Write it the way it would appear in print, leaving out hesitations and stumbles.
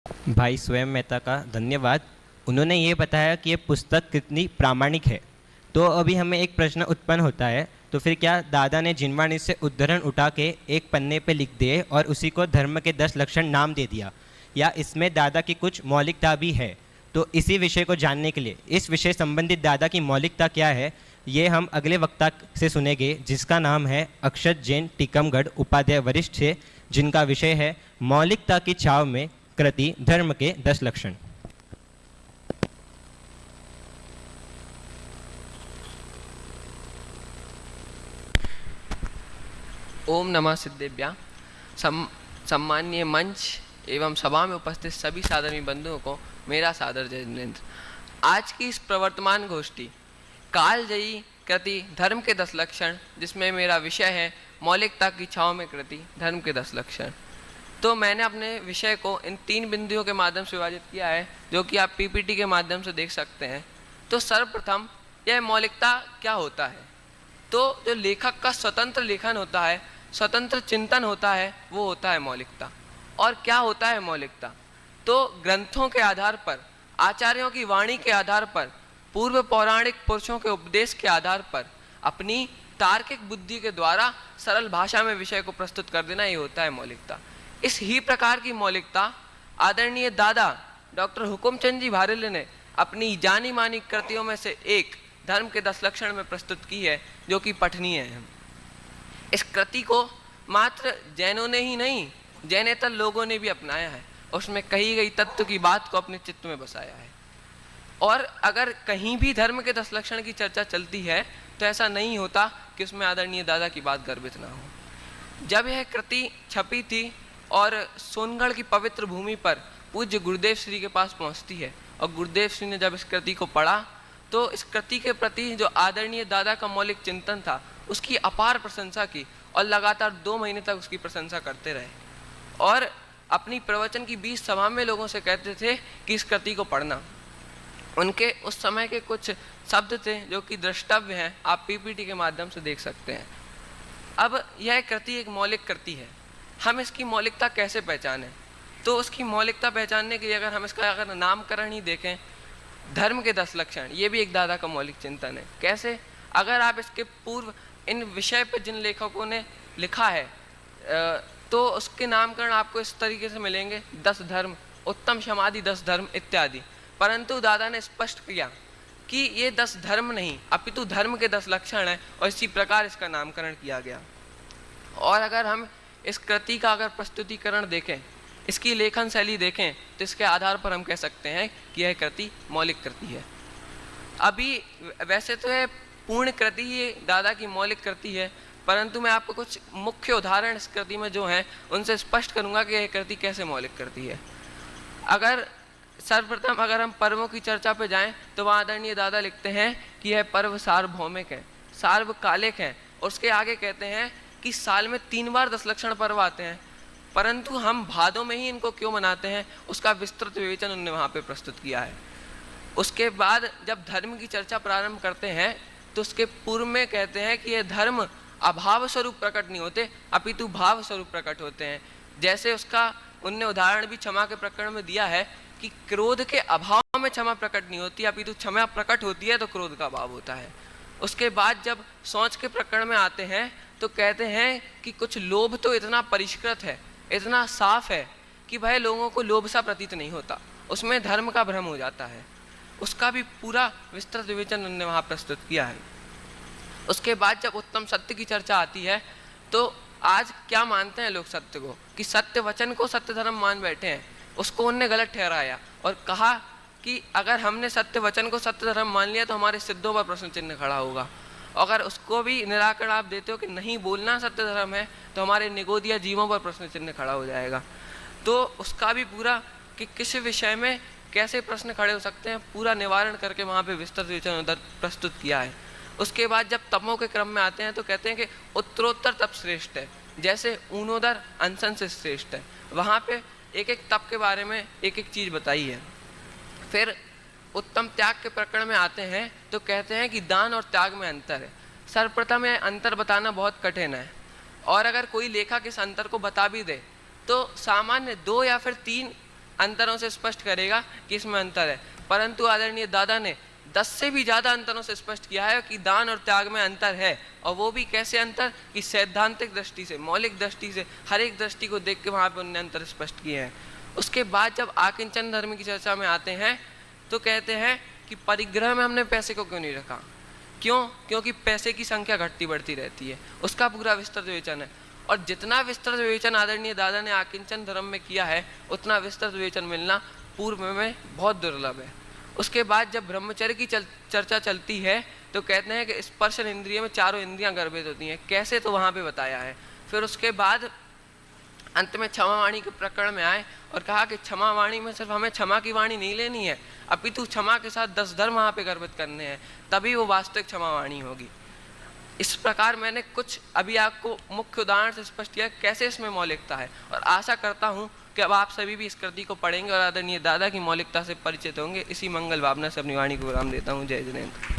भाई स्वयं मेहता का धन्यवाद। उन्होंने ये बताया कि ये पुस्तक कितनी प्रामाणिक है। तो अभी हमें एक प्रश्न उत्पन्न होता है, तो फिर क्या दादा ने जिनवाणी से उद्धरण उठा के एक पन्ने पे लिख दिए और उसी को धर्म के 10 लक्षण नाम दे दिया, या इसमें दादा की कुछ मौलिकता भी है? तो इसी विषय को जानने के लिए इस विषय संबंधित दादा की मौलिकता क्या है, ये हम अगले वक्ता से सुनेंगे, जिसका नाम है अक्षत जैन, टीकमगढ़, उपाध्याय वरिष्ठ से, जिनका विषय है मौलिकता की छाव में कृति धर्म के 10 लक्षण। ओम नमः सिद्धेभ्या। सम्माननीय मंच एवं सभा में उपस्थित सभी साधर्मी बंधुओं को मेरा सादर जय जिनेन्द्र। आज की इस प्रवर्तमान गोष्ठी कालजयी कृति धर्म के 10 लक्षण, जिसमें मेरा विषय है मौलिकता की छाव में कृति धर्म के 10 लक्षण। तो मैंने अपने विषय को इन 3 बिंदुओं के माध्यम से विभाजित किया है, जो कि आप पीपीटी के माध्यम से देख सकते हैं। तो सर्वप्रथम यह मौलिकता क्या होता है। तो जो लेखक का स्वतंत्र लेखन होता है, स्वतंत्र चिंतन होता है, वो होता है मौलिकता। और क्या होता है मौलिकता? तो ग्रंथों के आधार पर, आचार्यों की वाणी के आधार पर, पूर्व पौराणिक पुरुषों के उपदेश के आधार पर अपनी तार्किक बुद्धि के द्वारा सरल भाषा में विषय को प्रस्तुत कर देना, ये होता है मौलिकता। इस ही प्रकार की मौलिकता आदरणीय दादा डॉक्टर हुकुमचंद जी भारेले ने अपनी जानी मानी कृतियों में से एक धर्म के 10 लक्षण में प्रस्तुत की है, जो कि पठनीय है। इस कृति को मात्र जैनों ने ही नहीं, जैनेतर लोगों ने भी अपनाया है। उसमें कही गई तत्व की बात को अपने चित्त में बसाया है। और अगर कहीं भी धर्म के 10 लक्षण की चर्चा चलती है, तो ऐसा नहीं होता कि उसमें आदरणीय दादा की बात गर्भित ना हो। जब यह कृति छपी थी और सोनगढ़ की पवित्र भूमि पर पूज्य गुरुदेव श्री के पास पहुंचती है, और गुरुदेव श्री ने जब इस कृति को पढ़ा, तो इस कृति के प्रति जो आदरणीय दादा का मौलिक चिंतन था, उसकी अपार प्रशंसा की, और लगातार 2 महीने तक उसकी प्रशंसा करते रहे। और अपनी प्रवचन की 20 सभा में लोगों से कहते थे कि इस कृति को पढ़ना। उनके उस समय के कुछ शब्द थे जो कि द्रष्टव्य हैं, आप पीपीटी के माध्यम से देख सकते हैं। अब यह कृति एक मौलिक कृति है। हम इसकी मौलिकता कैसे पहचानें? तो उसकी मौलिकता पहचानने के लिए अगर हम इसका नामकरण ही देखें, धर्म के 10 लक्षण, ये भी एक दादा का मौलिक चिंतन है। कैसे? अगर आप इसके पूर्व इन विषय पर जिन लेखकों ने लिखा है, तो उसके नामकरण आपको इस तरीके से मिलेंगे: 10 धर्म, उत्तम समाधि 10 धर्म इत्यादि। परंतु दादा ने स्पष्ट किया कि ये 10 धर्म नहीं, अपितु धर्म के 10 लक्षण है, और इसी प्रकार इसका नामकरण किया गया। और अगर हम इस कृति का अगर प्रस्तुतिकरण देखें, इसकी लेखन शैली देखें, तो इसके आधार पर हम कह सकते हैं कि यह कृति मौलिक कृति है। अभी वैसे तो यह पूर्ण कृति ही दादा की मौलिक कृति है, परंतु मैं आपको कुछ मुख्य उदाहरण इस कृति में जो हैं उनसे स्पष्ट करूंगा कि यह कृति कैसे मौलिक कृति है। अगर सर्वप्रथम अगर हम पर्वों की चर्चा पे जाएं, तो वहाँ आदरणीय दादा लिखते हैं कि यह पर्व सार्वभौमिक है, सार्वकालिक है। और उसके आगे कहते हैं कि साल में 3 बार 10 लक्षण पर्व आते हैं, परंतु हम भादों में ही इनको क्यों मनाते हैं, उसका विस्तृत विवेचन उन्होंने वहाँ पे प्रस्तुत किया है। उसके बाद जब धर्म की चर्चा प्रारंभ करते हैं, तो उसके पूर्व में कहते हैं कि ये धर्म अभाव स्वरूप प्रकट नहीं होते, अपितु भाव स्वरूप प्रकट होते हैं। जैसे उसका उनने उदाहरण भी क्षमा के प्रकरण में दिया है कि क्रोध के अभाव में क्षमा प्रकट नहीं होती, अपितु क्षमा प्रकट होती है तो क्रोध का अभाव होता है। उसके बाद जब सोच के प्रकरण में आते हैं, तो कहते हैं कि कुछ लोभ तो इतना परिष्कृत है, इतना साफ है कि भाई लोगों को लोभ सा प्रतीत नहीं होता, उसमें धर्म का भ्रम हो जाता है। उसका भी पूरा विस्तृत विवेचन उन्होंने वहाँ प्रस्तुत किया है। उसके बाद जब उत्तम सत्य की चर्चा आती है, तो आज क्या मानते हैं लोग सत्य को, कि सत्य वचन को सत्य धर्म मान बैठे हैं। उसको उनने गलत ठहराया और कहा कि अगर हमने सत्य वचन को सत्य धर्म मान लिया, तो हमारे सिद्धों पर प्रश्न चिन्ह खड़ा होगा। अगर उसको भी निराकरण आप देते हो कि नहीं बोलना सत्य धर्म है, तो हमारे निगोदिया जीवों पर प्रश्न चिन्ह खड़ा हो जाएगा। तो उसका भी पूरा कि किस विषय में कैसे प्रश्न खड़े हो सकते हैं, पूरा निवारण करके वहाँ पे विस्तृत विवेचन उधर प्रस्तुत किया है। उसके बाद जब तपों के क्रम में आते हैं, तो कहते हैं कि उत्तरोत्तर तप श्रेष्ठ है, जैसे ऊनोदर अनशन से श्रेष्ठ है। वहाँ पे एक एक तप के बारे में एक एक चीज़ बताई है। फिर उत्तम त्याग के प्रकरण में आते हैं, तो कहते हैं कि दान और त्याग में अंतर है। सर्वप्रथम यह अंतर बताना बहुत कठिन है, और अगर कोई लेखक इस अंतर को बता भी दे, तो सामान्य 2 या फिर 3 अंतरों से स्पष्ट करेगा कि इसमें अंतर है, परंतु आदरणीय दादा ने 10 से भी ज़्यादा अंतरों से स्पष्ट किया है कि दान और त्याग में अंतर है। और वो भी कैसे अंतर, कि सैद्धांतिक दृष्टि से, मौलिक दृष्टि से, हर एक दृष्टि को देख के वहाँ पे उन्होंने अंतर स्पष्ट किए हैं। उसके बाद जब आकिंचन धर्म की चर्चा में आते हैं तो कहते हैं कि परिग्रह में हमने पैसे को क्यों नहीं रखा। क्यों? क्योंकि पैसे की संख्या घटती बढ़ती रहती है, उसका पूरा विस्तृत विवेचन है। और जितना विस्तृत विवेचन आदरणीय दादा ने आकिंचन धर्म में किया है, उतना विस्तृत विवेचन मिलना पूर्व में बहुत दुर्लभ है। उसके बाद जब ब्रह्मचर्य की चर्चा चलती है तो कहते हैं कि स्पर्शन इंद्रिय में चारों इंद्रियां गर्भित होती हैं, कैसे, तो वहाँ पे बताया है। फिर उसके बाद अंत में क्षमा वाणी के प्रकरण में आए और कहा कि क्षमा वाणी में सिर्फ हमें क्षमा की वाणी नहीं लेनी है, अपितु क्षमा के साथ 10 धर्म वहाँ पे गर्भित करने हैं, तभी वो वास्तविक क्षमा वाणी होगी। इस प्रकार मैंने कुछ अभी आपको मुख्य उदाहरण से स्पष्ट किया कैसे इसमें मौलिकता है, और आशा करता हूँ कि अब आप सभी भी इस कृति को पढ़ेंगे और आदरणीय दादा की मौलिकता से परिचित होंगे। इसी मंगल भावना से अपनी वाणी को विराम देता हूँ। जय जिनेंद्र।